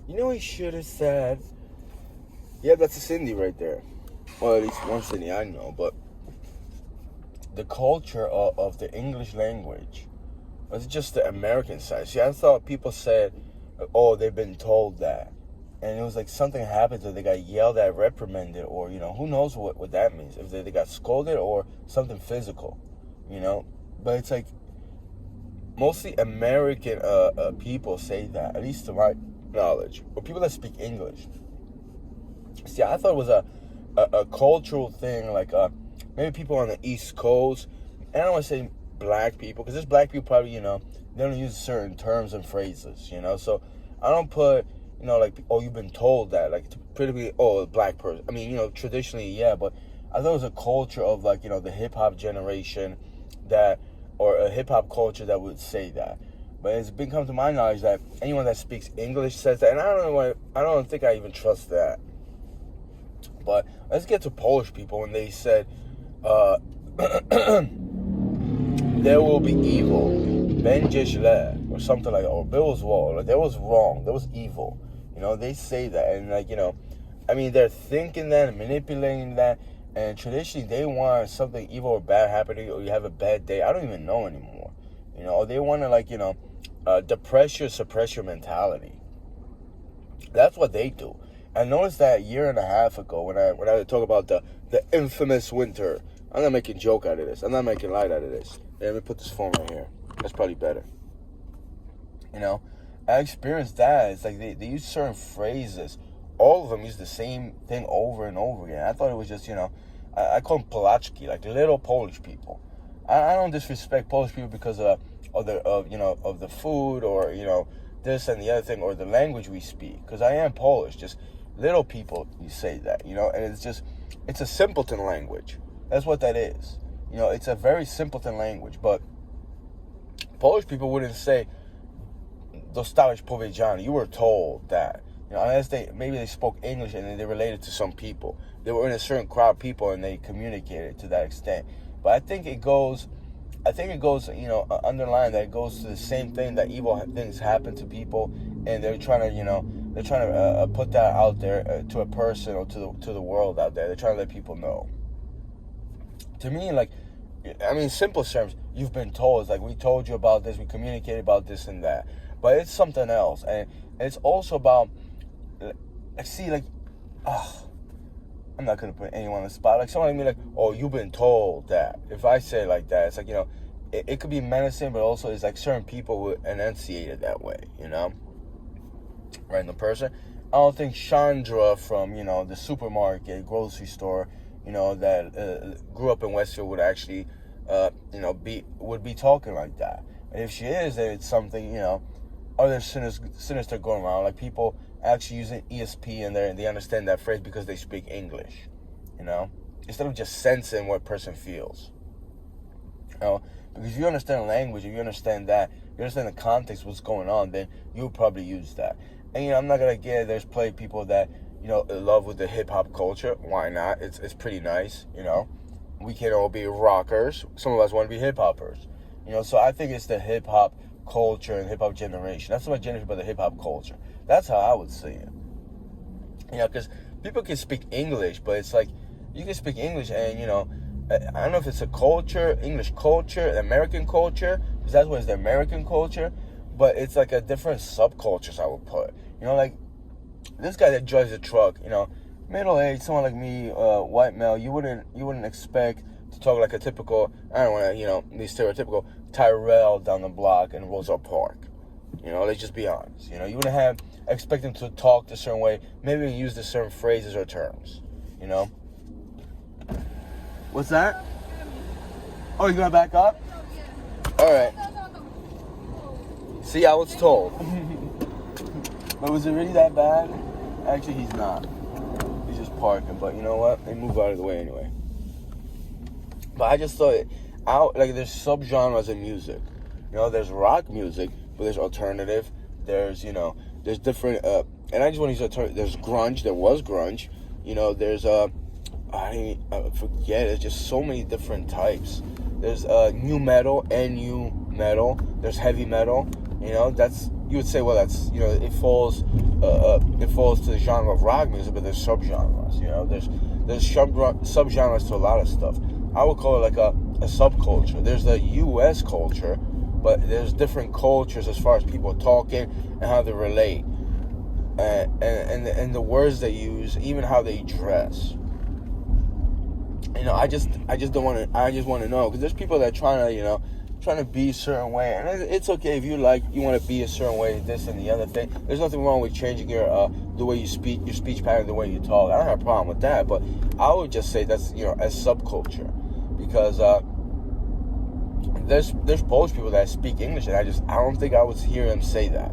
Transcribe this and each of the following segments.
You know he should have said. Yeah, that's a Cindy right there. Well, at least one Cindy I know. But the culture of the English language was just the American side. See, I thought people said, "Oh, they've been told that," and it was like something happened to them. They got yelled at, reprimanded, or who knows what that means. If they got scolded or something physical, But it's like mostly American people say that, at least to my knowledge, or people that speak English. See, I thought it was a cultural thing, like maybe people on the East Coast, and I don't want to say black people, because there's black people probably, they don't use certain terms and phrases, so I don't put, like, oh, you've been told that, like, pretty, oh, a black person. I mean, traditionally, yeah, but I thought it was a culture of, like, the hip-hop generation that, or a hip-hop culture that would say that. But it's become to my knowledge that anyone that speaks English says that, and I don't think I even trust that. But let's get to Polish people when they said, there will be evil, będzie źle, or something like that, or there was wrong, like there was wrong, there was evil. They say that, and I mean, they're thinking that, manipulating that, and traditionally they want something evil or bad happening, or you have a bad day. I don't even know anymore. Or they want to depress your, suppress your mentality. That's what they do. I noticed that a year and a half ago when I talk about the infamous winter. I'm not making joke out of this. I'm not making light out of this. Let me put this phone right here. That's probably better. I experienced that. It's like they use certain phrases. All of them use the same thing over and over again. I thought it was just, I call them Polaczki, like little Polish people. I don't disrespect Polish people because of the food or, this and the other thing, or the language we speak. Because I am Polish, just little people, you say that, and it's a simpleton language. That's what that is. It's a very simpleton language, but Polish people wouldn't say, dostałeś powiedziane, you were told that. Unless maybe they spoke English and they related to some people. They were in a certain crowd of people and they communicated to that extent. But I think it goes, underlying that it goes to the same thing, that evil things happen to people, and they're trying to, put that out there to a person or to the world out there. They're trying to let people know. To me, simple terms, you've been told. It's like, we told you about this, we communicated about this and that. But it's something else. And it's also about, I'm not going to put anyone on the spot. Like, someone like me, like, oh, you've been told that. If I say it like that, it's like, it could be menacing, but also it's like certain people would enunciate it that way, Random person. I don't think Chandra from, the supermarket, grocery store, that grew up in Westfield would actually, would be talking like that. And if she is, then it's something, other sinister going around, like people actually using ESP in there, and they understand that phrase because they speak English, instead of just sensing what a person feels. Because if you understand language, if you understand that, you understand the context, what's going on, then you'll probably use that. And, I'm not going to there's plenty of people that, love with the hip-hop culture. Why not? It's pretty nice, We can all be rockers. Some of us want to be hip-hoppers, So I think it's the hip-hop culture and hip-hop generation. That's what generation about the hip-hop culture. That's how I would see it. Because people can speak English, but it's like, you can speak English and, I don't know if it's a culture, English culture, American culture, because that's what is the American culture, but it's like a different subcultures, I would put. Like, this guy that drives a truck, middle-aged, someone like me, white male, you wouldn't expect to talk like a typical, I don't want to, be stereotypical, Tyrell down the block in Roosevelt Park. Let's just be honest. You wouldn't expect him to talk a certain way, maybe use the certain phrases or terms, What's that? Oh, you gonna back up? Alright. See, I was told. But was it really that bad? Actually, he's not. He's just parking, but you know what? They move out of the way anyway. But I just thought there's subgenres in music. There's rock music, but there's alternative. There's, there's different, and I just want to use alternative. There's grunge. There was grunge. There's, I forget. There's just so many different types. There's new metal and new metal. There's heavy metal. That's you would say, well, that's, you know, it falls to the genre of rock music, but there's subgenres. You know, there's subgenres to a lot of stuff. I would call it like a subculture. There's the U.S. culture, but there's different cultures as far as people talking and how they relate, and the words they use, even how they dress. You know, I just don't want to. I just want to know, because there's people that trying to be a certain way, and it's okay if you want to be a certain way, this and the other thing. There's nothing wrong with changing your the way you speak, your speech pattern, the way you talk. I don't have a problem with that, but I would just say that's, you know, as subculture, because there's Polish people that speak English, and I don't think I would hear them say that.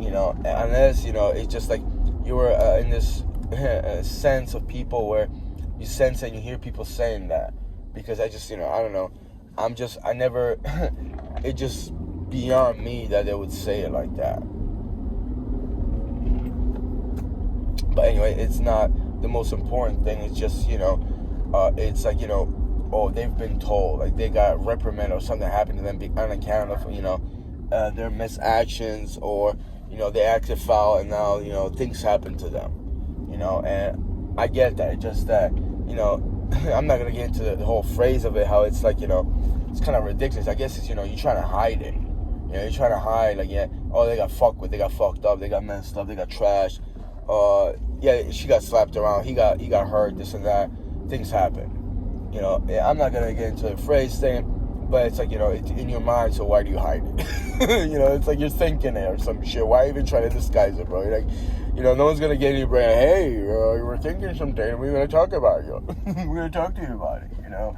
You know, unless, you know, it's just like you were in this sense of people where you sense and you hear people saying that. Because I just, you know, I don't know. I never, it just beyond me that they would say it like that. But anyway, it's not the most important thing. It's just, you know, it's like, you know, oh, they've been told, like they got reprimanded or something happened to them on account of, you know, their misactions, or, you know, they acted foul and now, you know, things happen to them, you know, and I get that. It's just that, you know, I'm not going to get into the whole phrase of it, how it's like, you know, it's kind of ridiculous. I guess it's, you know, you're trying to hide it. You know, you're trying to hide, like, yeah, oh, they got fucked with, they got fucked up, they got messed up, they got trashed. Yeah, she got slapped around, he got hurt, this and that. Things happen. You know, I'm not going to get into the phrase thing, but it's like, you know, it's in your mind, so why do you hide it? You know, it's like you're thinking it or some shit. Why even try to disguise it, bro? You're like, you know, no one's going to get in your brain, hey, you were thinking something, we're going to talk about you. We're going to talk to you about it, you know.